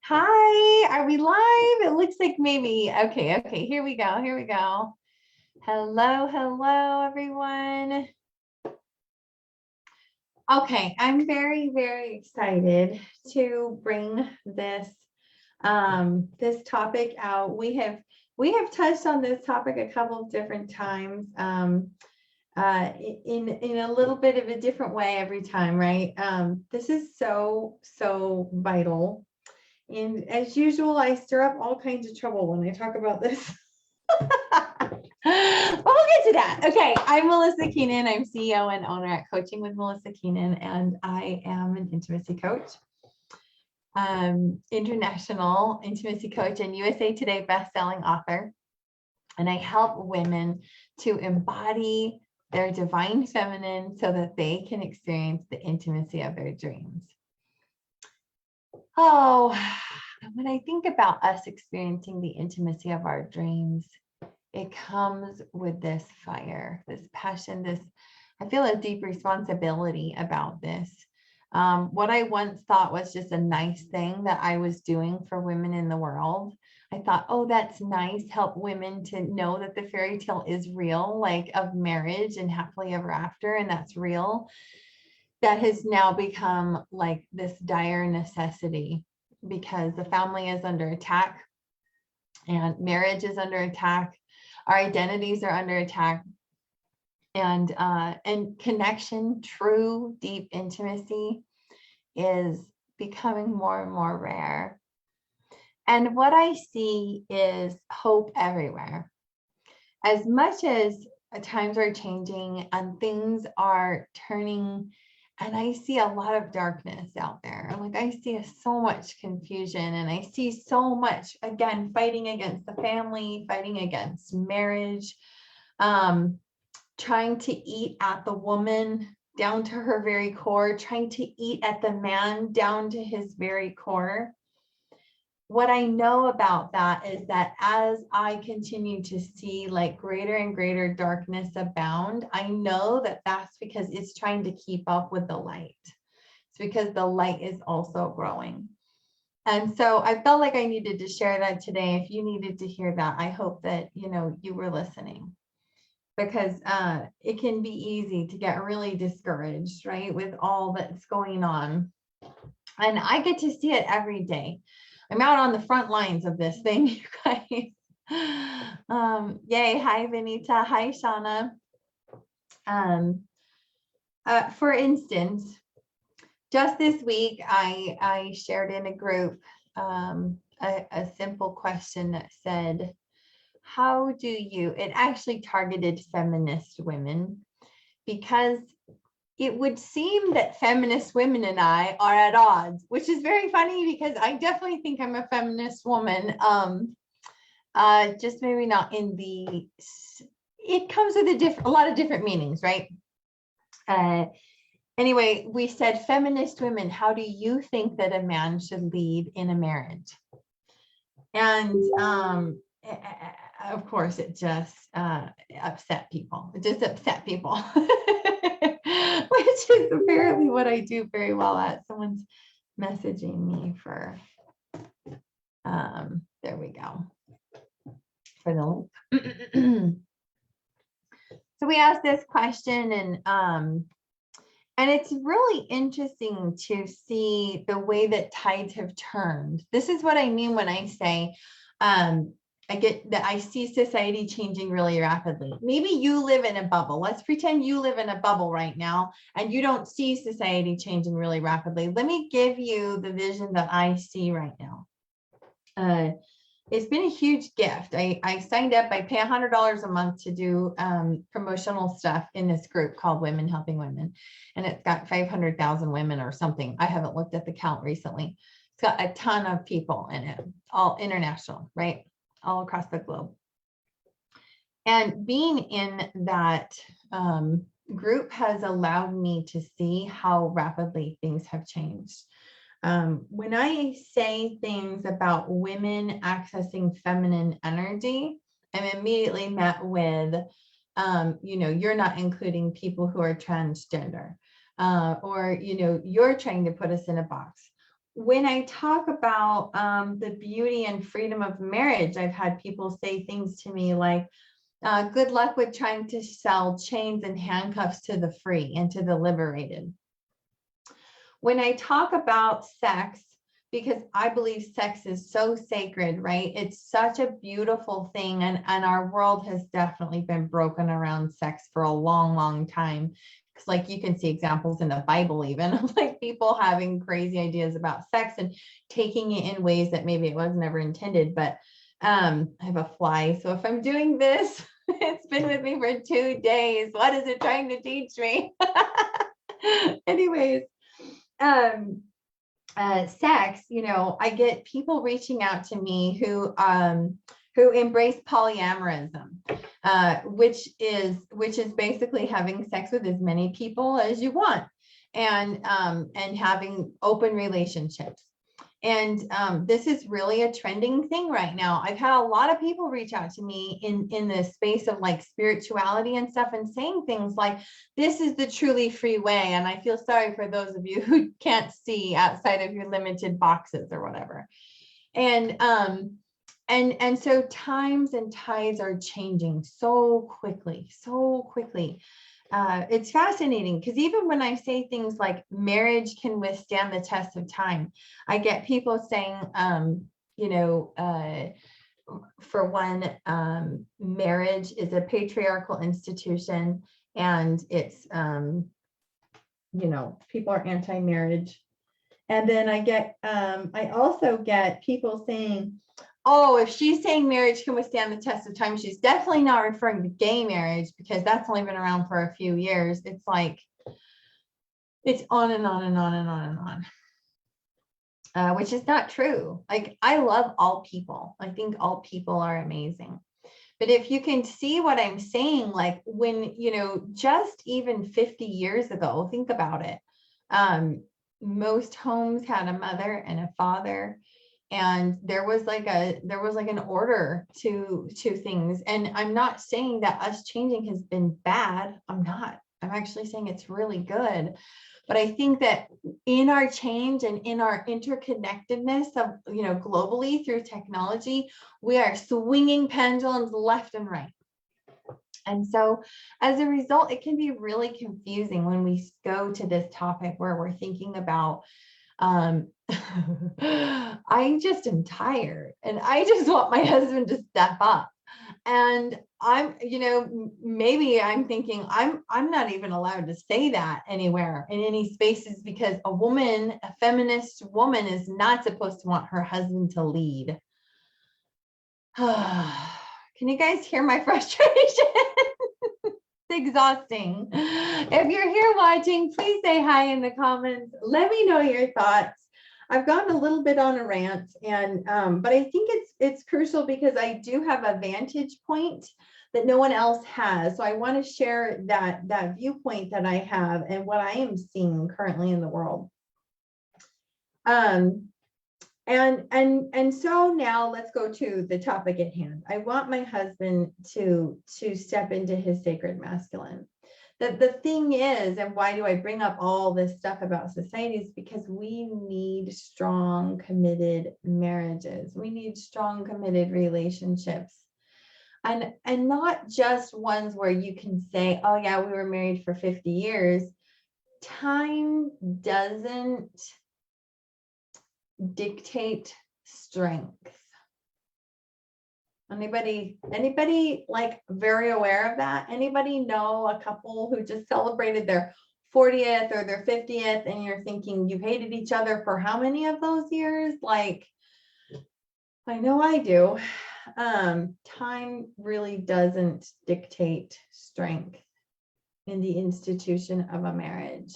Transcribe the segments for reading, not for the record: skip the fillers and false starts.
Hi, are we live? It looks like maybe. Okay, here we go. Hello, everyone. Okay, I'm very, very excited to bring this this topic out. We have touched on this topic a couple of different times in a little bit of a different way every time, right? This is so vital. And as usual, I stir up all kinds of trouble when I talk about this. But we'll get to that. Okay, I'm Melissa Keenan. I'm CEO and owner at Coaching with Melissa Keenan, and I am an intimacy coach, international intimacy coach, and USA Today best-selling author. And I help women to embody their divine feminine so that they can experience the intimacy of their dreams. Oh, when I think about us experiencing the intimacy of our dreams, it comes with this fire, this passion, I feel a deep responsibility about this. What I once thought was just a nice thing that I was doing for women in the world. I thought, oh, that's nice, help women to know that the fairy tale is real, like of marriage and happily ever after, and that's real. That has now become like this dire necessity because the family is under attack and marriage is under attack. Our identities are under attack, and connection, true, deep intimacy is becoming more and more rare. And what I see is hope everywhere. As much as times are changing and things are turning, and I see a lot of darkness out there. Like I see so much confusion, and I see so much, again, fighting against the family, fighting against marriage, trying to eat at the woman down to her very core, trying to eat at the man down to his very core. What I know about that is that as I continue to see like greater and greater darkness abound, I know that that's because it's trying to keep up with the light. It's because the light is also growing. And so I felt like I needed to share that today. If you needed to hear that, I hope that, you were listening, because it can be easy to get really discouraged, right, with all that's going on. And I get to see it every day. I'm out on the front lines of this thing, you guys. Yay. Hi, Vinita. Hi, Shauna. For instance, just this week, I shared in a group a simple question that said, how do you, it actually targeted feminist women, because it would seem that feminist women and I are at odds, which is very funny because I definitely think I'm a feminist woman. Just maybe not in the, it comes with a lot of different meanings, right? Anyway, we said, feminist women, how do you think that a man should lead in a marriage? And of course, it just upset people. It just upset people. Which is apparently what I do very well at. Someone's messaging me for, there we go, for the link. So we asked this question, and it's really interesting to see the way that tides have turned. This is what I mean when I say, I get that I see society changing really rapidly. Maybe you live in a bubble. Let's pretend you live in a bubble right now and you don't see society changing really rapidly. Let me give you the vision that I see right now. It's been a huge gift. I signed up. I pay $100 a month to do promotional stuff in this group called Women Helping Women. And it's got 500,000 women or something. I haven't looked at the count recently. It's got a ton of people in it, all international, right? All across the globe. And being in that group has allowed me to see how rapidly things have changed. When I say things about women accessing feminine energy, I'm immediately met with, you're not including people who are transgender. or, you're trying to put us in a box. When I talk about the beauty and freedom of marriage, I've had people say things to me like, good luck with trying to sell chains and handcuffs to the free and to the liberated. When I talk about sex, because I believe sex is so sacred, right? It's such a beautiful thing. And our world has definitely been broken around sex for a long, long time. Because like you can see examples in the Bible, even of like people having crazy ideas about sex and taking it in ways that maybe it was never intended. But I have a fly. So if I'm doing this, it's been with me for 2 days. What is it trying to teach me? Anyways, sex, I get people reaching out to me who embrace polyamorism, which is basically having sex with as many people as you want, and having open relationships. And this is really a trending thing right now. I've had a lot of people reach out to me in the space of like spirituality and stuff, and saying things like, this is the truly free way. And I feel sorry for those of you who can't see outside of your limited boxes or whatever. And so times and tides are changing so quickly. It's fascinating because even when I say things like marriage can withstand the test of time, I get people saying, for one, marriage is a patriarchal institution, and it's, people are anti-marriage. And then I also get people saying, oh, if she's saying marriage can withstand the test of time, she's definitely not referring to gay marriage, because that's only been around for a few years. It's like, it's on and on and on and on and on, which is not true. Like, I love all people. I think all people are amazing. But if you can see what I'm saying, like when, just even 50 years ago, think about it. Most homes had a mother and a father. And there was like an order to things. And I'm not saying that us changing has been bad. I'm not. I'm actually saying it's really good. But I think that in our change and in our interconnectedness of, globally through technology, we are swinging pendulums left and right. And so as a result, it can be really confusing when we go to this topic where we're thinking about, I just am tired and I just want my husband to step up. And I'm, maybe I'm thinking I'm not even allowed to say that anywhere in any spaces, because a feminist woman is not supposed to want her husband to lead. Can you guys hear my frustration? It's exhausting. If you're here watching, please say hi in the comments. Let me know your thoughts. I've gone a little bit on a rant, and but I think it's crucial because I do have a vantage point that no one else has. So I want to share that viewpoint that I have and what I am seeing currently in the world. And so now let's go to the topic at hand. I want my husband to step into his sacred masculine. The thing is, and why do I bring up all this stuff about society, is because we need strong, committed marriages. We need strong, committed relationships. And not just ones where you can say, oh yeah, we were married for 50 years. Time doesn't dictate strength. Anybody like very aware of that? Anybody know a couple who just celebrated their 40th or their 50th, and you're thinking you've hated each other for how many of those years? Like, I know I do. Time really doesn't dictate strength in the institution of a marriage.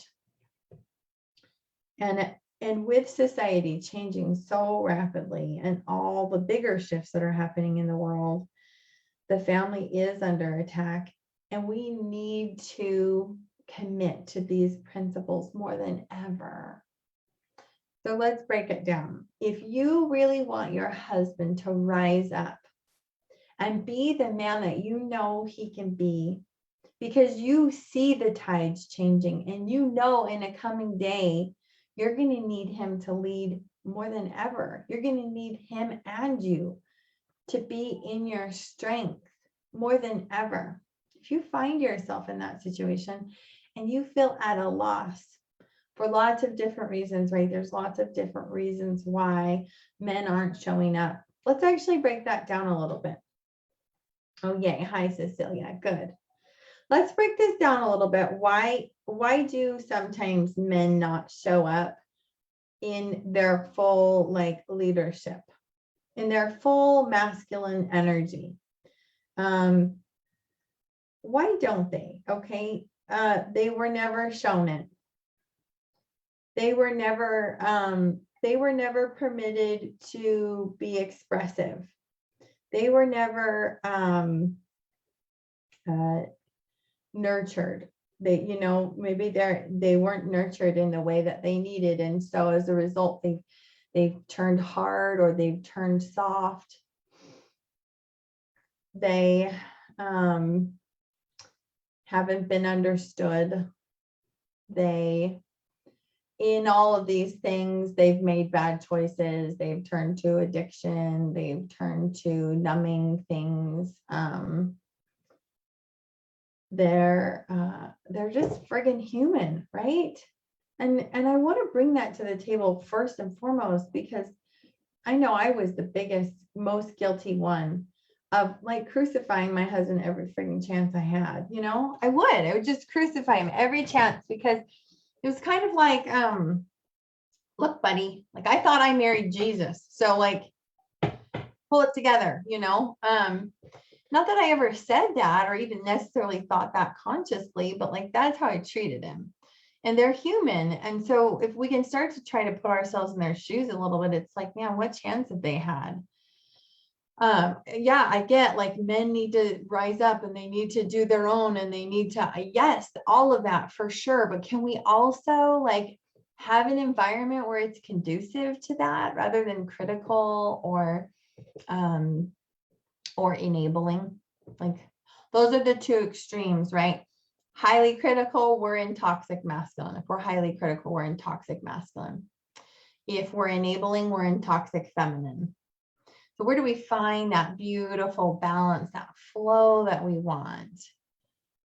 And with society changing so rapidly and all the bigger shifts that are happening in the world, the family is under attack, and we need to commit to these principles more than ever. So let's break it down. If you really want your husband to rise up and be the man that you know he can be, because you see the tides changing, and you know in a coming day, you're going to need him to lead more than ever. You're going to need him and you to be in your strength more than ever. If you find yourself in that situation and you feel at a loss for lots of different reasons, right? There's lots of different reasons why men aren't showing up. Let's actually break that down a little bit. Oh, yay. Hi, Cecilia. Good. Let's break this down a little bit. Why do sometimes men not show up in their full leadership, in their full masculine energy? Why don't they? Okay. They were never shown it. They were never permitted to be expressive. They were never nurtured. Maybe they weren't nurtured in the way that they needed, and so as a result, they've turned hard or they've turned soft. They haven't been understood. In all of these things, they've made bad choices. They've turned to addiction. They've turned to numbing things. They're just friggin' human, right? And I want to bring that to the table first and foremost, because I know I was the biggest, most guilty one of crucifying my husband every friggin' chance I had. I would just crucify him every chance, because it was kind of like, look, buddy, I thought I married Jesus. So pull it together, not that I ever said that or even necessarily thought that consciously, but that's how I treated him. And they're human. And so if we can start to try to put ourselves in their shoes a little bit, it's man, what chance have they had? Yeah, I get men need to rise up and they need to do their own and they need to, yes, all of that for sure. But can we also have an environment where it's conducive to that rather than critical or enabling? Those are the two extremes, right? Highly critical, we're in toxic masculine. If we're highly critical, we're in toxic masculine. If we're enabling, we're in toxic feminine. So where do we find that beautiful balance, that flow that we want?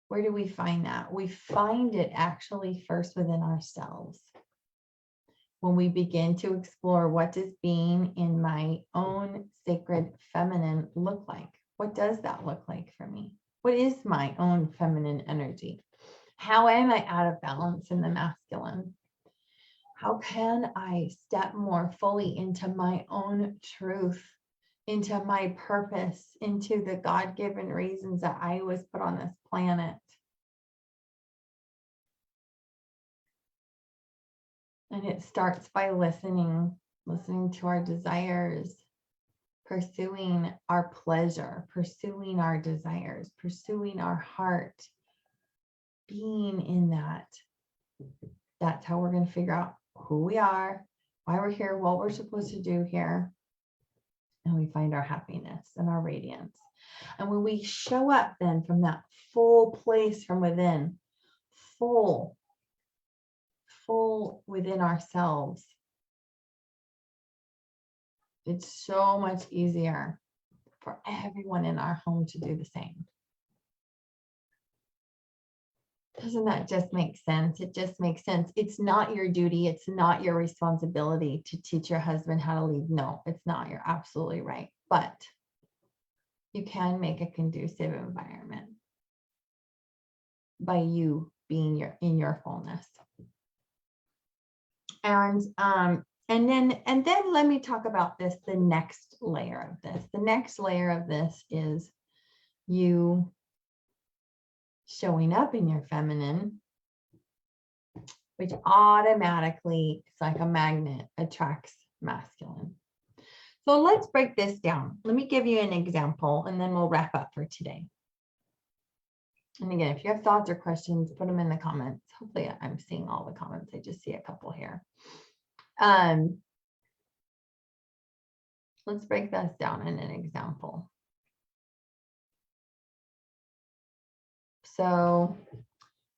Where do we find that? We find it actually first within ourselves. When we begin to explore, what does being in my own sacred feminine look like? What does that look like for me? What is my own feminine energy? How am I out of balance in the masculine? How can I step more fully into my own truth, into my purpose, into the God-given reasons that I was put on this planet? And it starts by listening to our desires, pursuing our pleasure, pursuing our desires, pursuing our heart, being in that. That's how we're going to figure out who we are, why we're here, what we're supposed to do here. And we find our happiness and our radiance. And when we show up then from that full place from within, full within ourselves, it's so much easier for everyone in our home to do the same. Doesn't that just make sense? It just makes sense. It's not your duty. It's not your responsibility to teach your husband how to lead. No, it's not. You're absolutely right. But you can make a conducive environment by you being in your fullness. And then let me talk about this, the next layer of this. The next layer of this is you showing up in your feminine, which automatically, it's like a magnet, attracts masculine. So let's break this down. Let me give you an example and then we'll wrap up for today. And again, if you have thoughts or questions, put them in the comments. Hopefully I'm seeing all the comments. I just see a couple here. Let's break this down in an example. So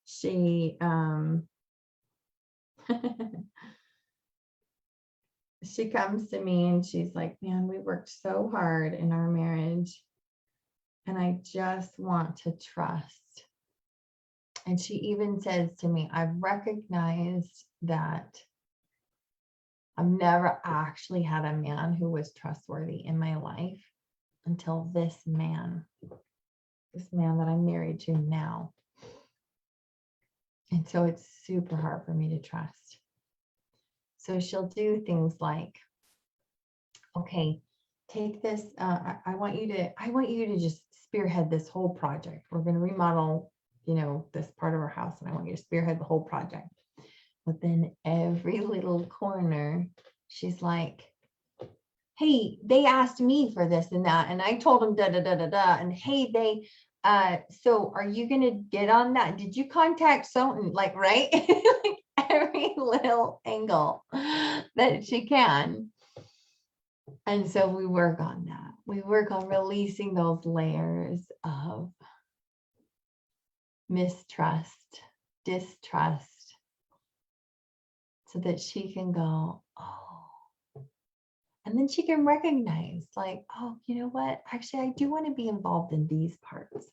she she comes to me and she's like, man, we worked so hard in our marriage and I just want to trust. And she even says to me, I've recognized that I've never actually had a man who was trustworthy in my life until this man that I'm married to now. And so it's super hard for me to trust. So she'll do things like, okay, take this. I want you to just spearhead this whole project. We're going to remodel, this part of our house, and I want you to spearhead the whole project. But then every little corner, she's like, hey, they asked me for this and that, and I told them da da da da da. And hey, so are you gonna get on that? Did you contact so, like, right? Like every little angle that she can. And so we work on that. We work on releasing those layers of mistrust, distrust, so that she can go, oh, and then she can recognize, like, oh, you know what? Actually, I do want to be involved in these parts.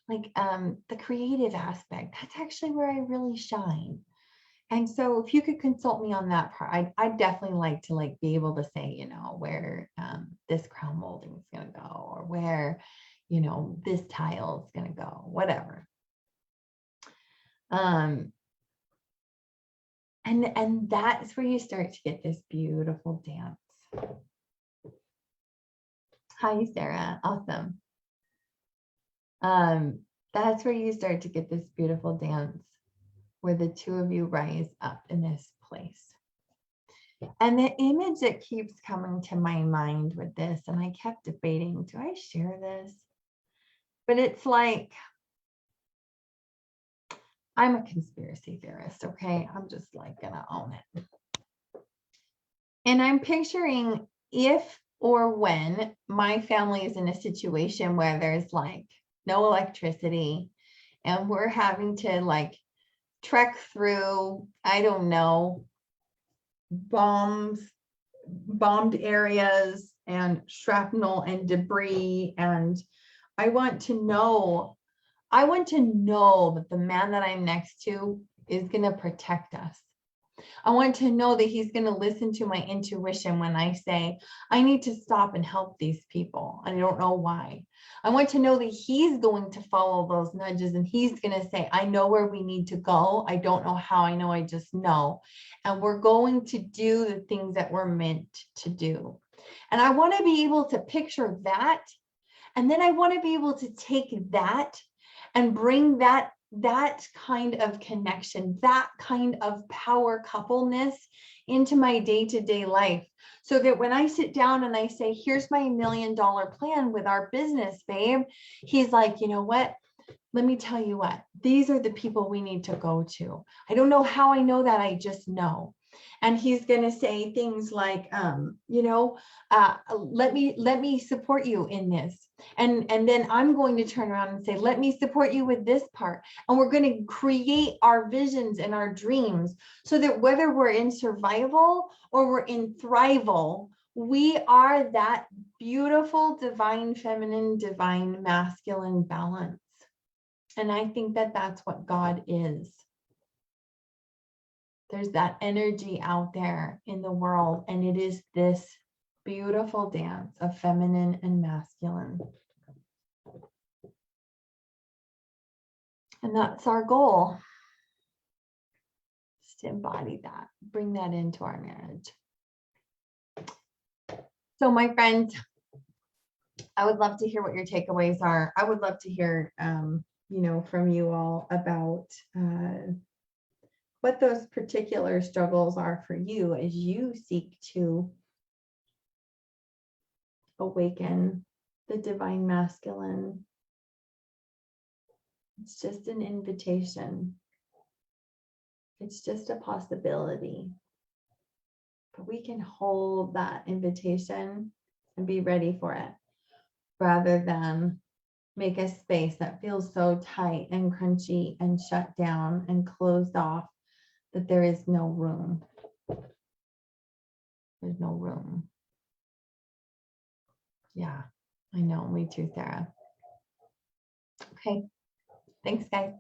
Like the creative aspect, that's actually where I really shine. And so if you could consult me on that part, I'd definitely like to be able to say, where this crown molding is going to go, or where, this tile is going to go, whatever. And that's where you start to get this beautiful dance. Hi, Sarah. Awesome. That's where you start to get this beautiful dance where the two of you rise up in this place. And the image that keeps coming to my mind with this, and I kept debating, do I share this? But it's like, I'm a conspiracy theorist, okay? I'm just gonna own it. And I'm picturing if or when my family is in a situation where there's no electricity and we're having to trek through, I don't know, bombed areas and shrapnel and debris. And I want to know that the man that I'm next to is going to protect us. I want to know that he's going to listen to my intuition when I say, I need to stop and help these people. I don't know why. I want to know that he's going to follow those nudges and he's going to say, I know where we need to go. I don't know how. I know, I just know. And we're going to do the things that we're meant to do. And I want to be able to picture that. And then I want to be able to take that and bring that kind of connection, that kind of power coupleness into my day-to-day life, so that when I sit down and I say, here's my $1 million plan with our business, babe, he's like, you know what? Let me tell you what, these are the people we need to go to. I don't know how I know that, I just know. And he's going to say things like, let me support you in this. And then I'm going to turn around and say, let me support you with this part. And we're going to create our visions and our dreams so that whether we're in survival or we're in thrival, we are that beautiful, divine feminine, divine masculine balance. And I think that that's what God is. There's that energy out there in the world, and it is this beautiful dance of feminine and masculine. And that's our goal, is to embody that, bring that into our marriage. So my friends, I would love to hear what your takeaways are. I would love to hear, from you all about what those particular struggles are for you as you seek to awaken the divine masculine. It's just an invitation. It's just a possibility. But we can hold that invitation and be ready for it, rather than make a space that feels so tight and crunchy and shut down and closed off that there is no room. There's no room. Yeah, I know. Me too, Sarah. Okay. Thanks, guys.